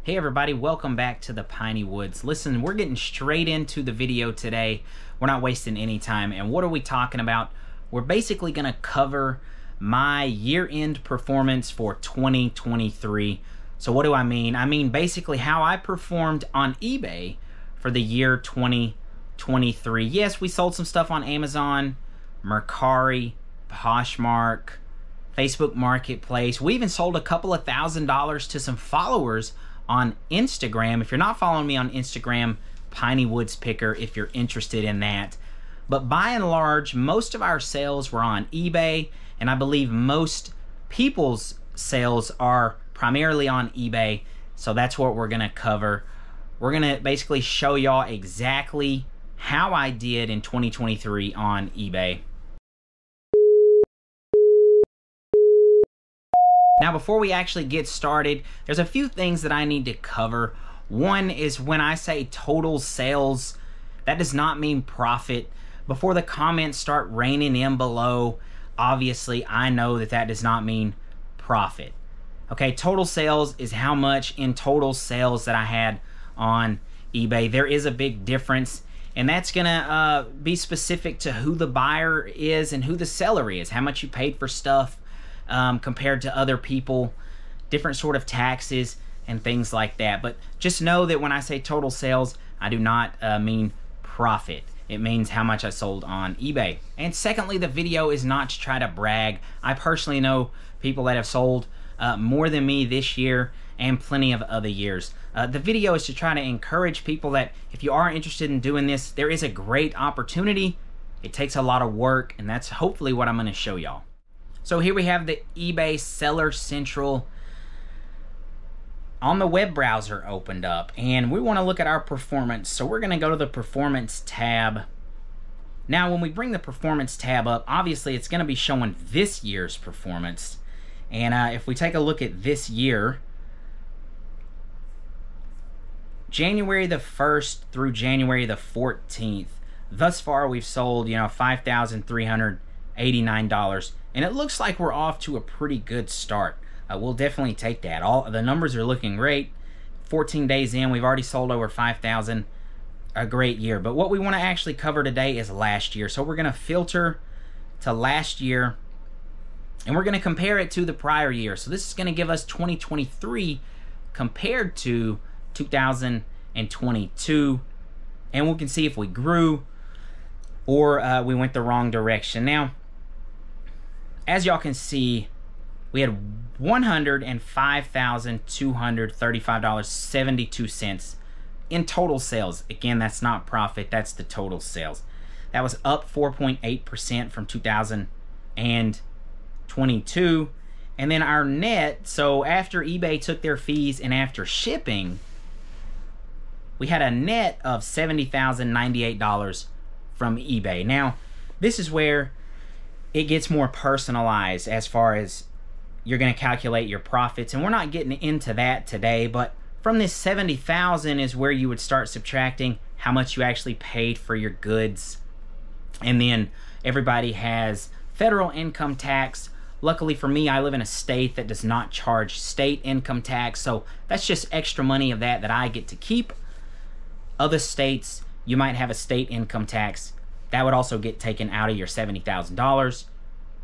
Hey everybody, welcome back to the Piney Woods. Listen, we're getting straight into the video today. We're not wasting any time. And what are we talking about? We're basically going to cover my year-end performance for 2023. So what do I mean? I mean basically how I performed on eBay for the year 2023. Yes, we sold some stuff on Amazon, Mercari, Poshmark, Facebook Marketplace. We even sold a couple of $1,000s to some followers on Instagram. If you're not following me on Instagram, Piney Woods Picker, if you're interested in that. But by and large, most of our sales were on eBay, and I believe most people's sales are primarily on eBay. So that's what we're gonna cover. We're gonna basically show y'all exactly how I did in 2023 on eBay. Now, before we actually get started, there's a few things that I need to cover. One is when I say total sales, that does not mean profit. Before the comments start raining in below, obviously I know that that does not mean profit. Okay, total sales is how much in total sales that I had on eBay. There is a big difference, and that's gonna be specific to who the buyer is and who the seller is, how much you paid for stuff, compared to other people, different sort of taxes and things like that. But just know that when I say total sales, I do not mean profit. It means how much I sold on eBay. And secondly, the video is not to try to brag. I personally know people that have sold more than me this year and plenty of other years. The video is to try to encourage people that if you are interested in doing this, there is a great opportunity. It takes a lot of work, and that's hopefully what I'm going to show y'all. So here we have the eBay Seller Central on the web browser opened up, and we want to look at our performance. So we're going to go to the Performance tab. Now when we bring the Performance tab up, obviously it's going to be showing this year's performance. And if we take a look at this year, January the 1st through January the 14th, thus far we've sold, $5,389. And it looks like we're off to a pretty good start. We'll definitely take that. All the numbers are looking great. 14 days in, we've already sold over 5,000. A great year. But what we want to actually cover today is last year. So we're going to filter to last year, and we're going to compare it to the prior year. So this is going to give us 2023 compared to 2022. And we can see if we grew or we went the wrong direction. Now, as y'all can see, we had $105,235.72 in total sales. Again, that's not profit, that's the total sales. That was up 4.8% from 2022. And then our net, so after eBay took their fees and after shipping, we had a net of $70,098 from eBay. Now, this is where it gets more personalized as far as you're going to calculate your profits, and we're not getting into that today. But from this 70,000 is where you would start subtracting how much you actually paid for your goods. And then everybody has federal income tax. Luckily for me, I live in a state that does not charge state income tax, so that's just extra money of that I get to keep. Other states, you might have a state income tax. That would also get taken out of your $70,000,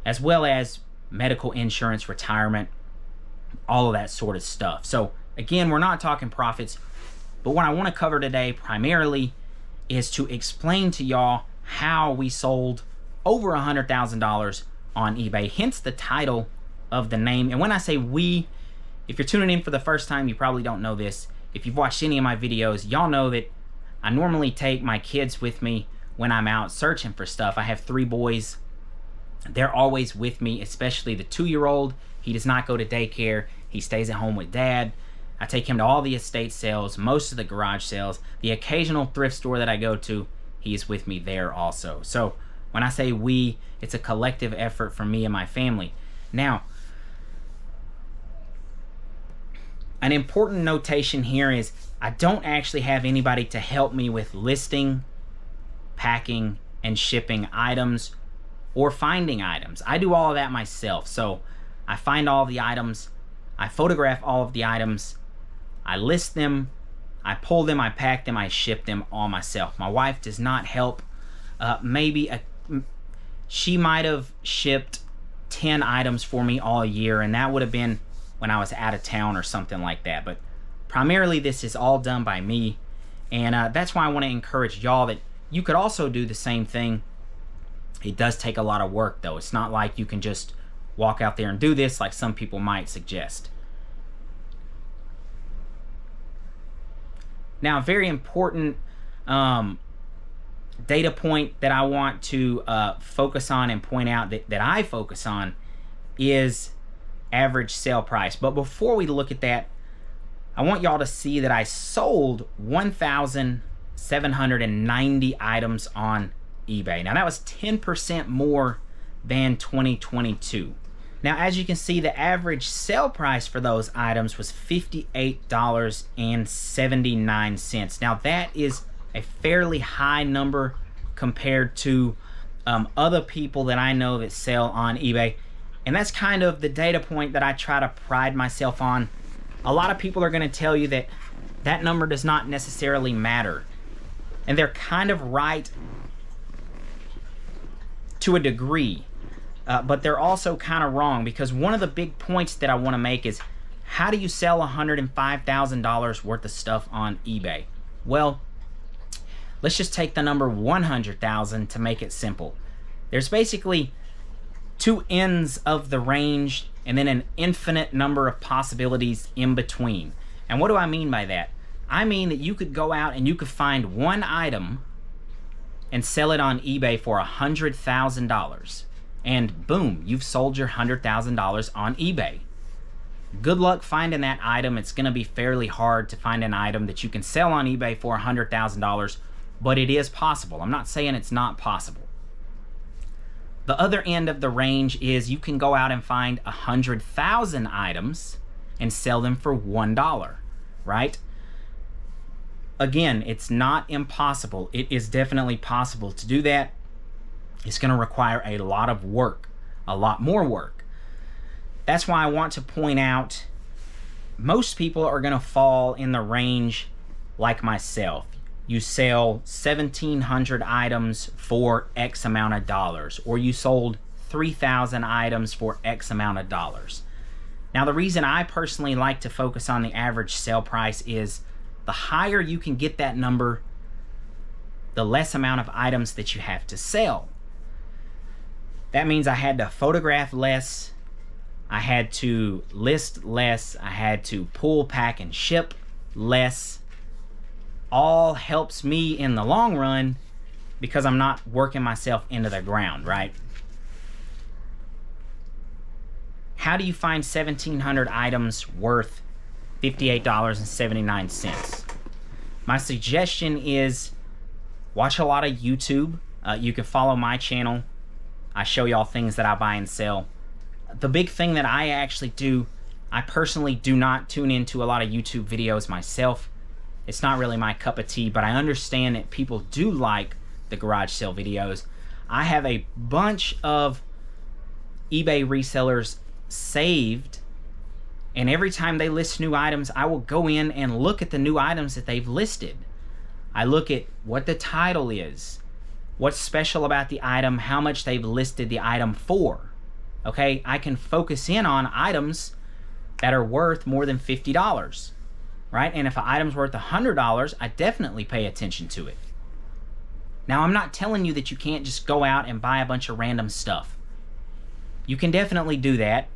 as well as medical insurance, retirement, all of that sort of stuff. So again, we're not talking profits, but what I want to cover today primarily is to explain to y'all how we sold over $100,000 on eBay, hence the title of the name. And when I say we, if you're tuning in for the first time, you probably don't know this. If you've watched any of my videos, y'all know that I normally take my kids with me when I'm out searching for stuff. I have 3 boys. They're always with me, especially the 2-year-old. He does not go to daycare. He stays at home with dad. I take him to all the estate sales, most of the garage sales, the occasional thrift store that I go to, he is with me there also. So when I say we, it's a collective effort from me and my family. Now, an important notation here is I don't actually have anybody to help me with listing, packing, and shipping items or finding items. I do all of that myself. So I find all of the items, I photograph all of the items, I list them, I pull them, I pack them, I ship them all myself. My wife does not help. She might have shipped 10 items for me all year, and that would have been when I was out of town or something like that. But primarily this is all done by me, and that's why I want to encourage y'all that you could also do the same thing. It does take a lot of work though. It's not like you can just walk out there and do this like some people might suggest. Now, a very important data point that I want to focus on and point out that I focus on is average sale price. But before we look at that, I want y'all to see that I sold 1,790 items on eBay. Now that was 10% more than 2022. Now, as you can see, the average sale price for those items was $58.79. Now that is a fairly high number compared to other people that I know that sell on eBay. And that's kind of the data point that I try to pride myself on. A lot of people are going to tell you that that number does not necessarily matter. And they're kind of right to a degree. But they're also kind of wrong, because one of the big points that I want to make is, how do you sell $105,000 worth of stuff on eBay? Well, let's just take the number 100,000 to make it simple. There's basically two ends of the range and then an infinite number of possibilities in between. And what do I mean by that? I mean that you could go out and you could find one item and sell it on eBay for $100,000. And boom, you've sold your $100,000 on eBay. Good luck finding that item. It's going to be fairly hard to find an item that you can sell on eBay for $100,000, but it is possible. I'm not saying it's not possible. The other end of the range is you can go out and find 100,000 items and sell them for $1, right? Again, it's not impossible. It is definitely possible to do that. It's going to require a lot of work, a lot more work. That's why I want to point out, most people are going to fall in the range like myself. You sell 1,700 items for X amount of dollars, or you sold 3,000 items for X amount of dollars. Now, the reason I personally like to focus on the average sale price is the higher you can get that number, the less amount of items that you have to sell. That means I had to photograph less, I had to list less, I had to pull, pack, and ship less. All helps me in the long run because I'm not working myself into the ground, right? How do you find 1,700 items worth $58.79? My suggestion is watch a lot of YouTube. You can follow my channel. I show y'all things that I buy and sell. The big thing that I actually do, I personally do not tune into a lot of YouTube videos myself. It's not really my cup of tea, but I understand that people do like the garage sale videos. I have a bunch of eBay resellers saved, and every time they list new items, I will go in and look at the new items that they've listed. I look at what the title is, what's special about the item, how much they've listed the item for. Okay, I can focus in on items that are worth more than $50, right? And if an item's worth $100, I definitely pay attention to it. Now, I'm not telling you that you can't just go out and buy a bunch of random stuff. You can definitely do that.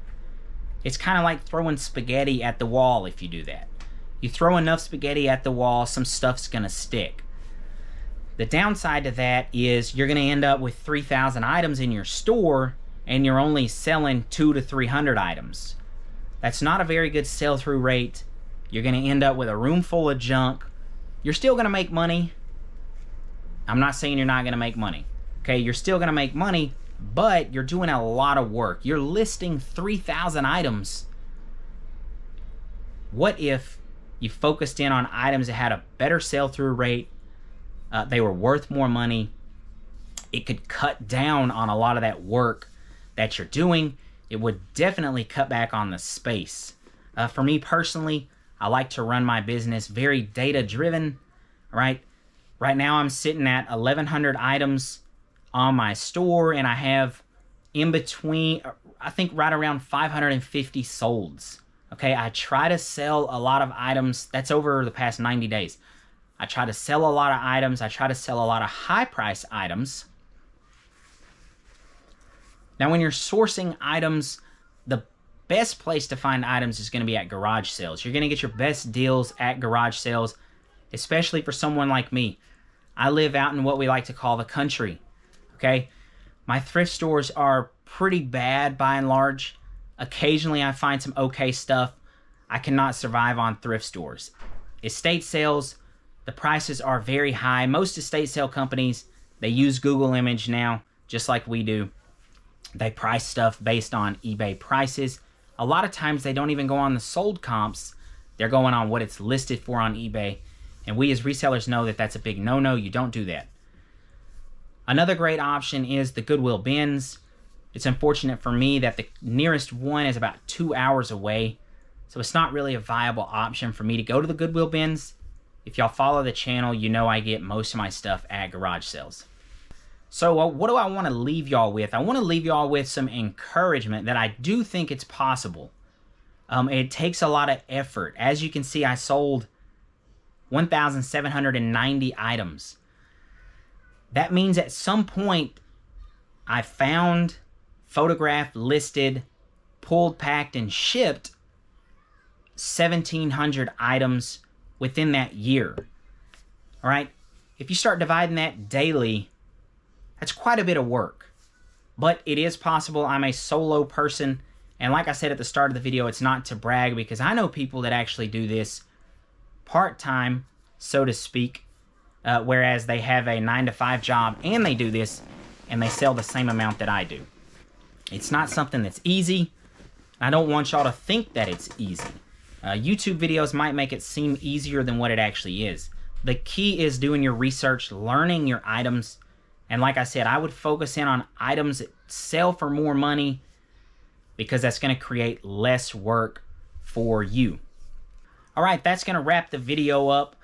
It's kind of like throwing spaghetti at the wall if you do that. You throw enough spaghetti at the wall, some stuff's gonna stick. The downside to that is you're gonna end up with 3,000 items in your store and you're only selling 200 to 300 items. That's not a very good sell-through rate. You're gonna end up with a room full of junk. You're still gonna make money. I'm not saying you're not gonna make money. Okay, you're still gonna make money, but you're doing a lot of work. You're listing 3,000 items. What if you focused in on items that had a better sell-through rate, they were worth more money? It could cut down on a lot of that work that you're doing. It would definitely cut back on the space. For me personally, I like to run my business very data driven, right? Right now I'm sitting at 1,100 items on my store, and I have in between, I think right around 550 solds. Okay, I try to sell a lot of items. That's over the past 90 days. I try to sell a lot of items. I try to sell a lot of high price items. Now, when you're sourcing items, the best place to find items is going to be at garage sales. You're going to get your best deals at garage sales, especially for someone like me. I live out in what we like to call the country, okay? My thrift stores are pretty bad by and large. Occasionally I find some okay stuff. I cannot survive on thrift stores. Estate sales, the prices are very high. Most estate sale companies, they use Google Image now, just like we do. They price stuff based on eBay prices. A lot of times they don't even go on the sold comps. They're going on what it's listed for on eBay. And we as resellers know that that's a big no-no. You don't do that. Another great option is the Goodwill bins. It's unfortunate for me that the nearest one is about 2 hours away. So it's not really a viable option for me to go to the Goodwill bins. If y'all follow the channel, you know I get most of my stuff at garage sales. So what do I want to leave y'all with? I want to leave y'all with some encouragement that I do think it's possible. It takes a lot of effort. As you can see, I sold 1,790 items. That means at some point I found, photographed, listed, pulled, packed, and shipped 1,700 items within that year. All right? If you start dividing that daily, that's quite a bit of work. But it is possible. I'm a solo person. And like I said at the start of the video, it's not to brag, because I know people that actually do this part-time, so to speak, whereas they have a 9-to-5 job and they do this and they sell the same amount that I do. It's not something that's easy. I don't want y'all to think that it's easy. YouTube videos might make it seem easier than what it actually is. The key is doing your research, learning your items, and like I said, I would focus in on items that sell for more money, because that's going to create less work for you. All right, that's going to wrap the video up.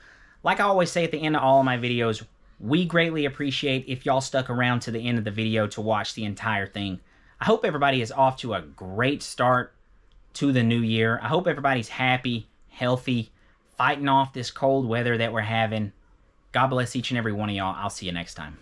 Like I always say at the end of all of my videos, we greatly appreciate if y'all stuck around to the end of the video to watch the entire thing. I hope everybody is off to a great start to the new year. I hope everybody's happy, healthy, fighting off this cold weather that we're having. God bless each and every one of y'all. I'll see you next time.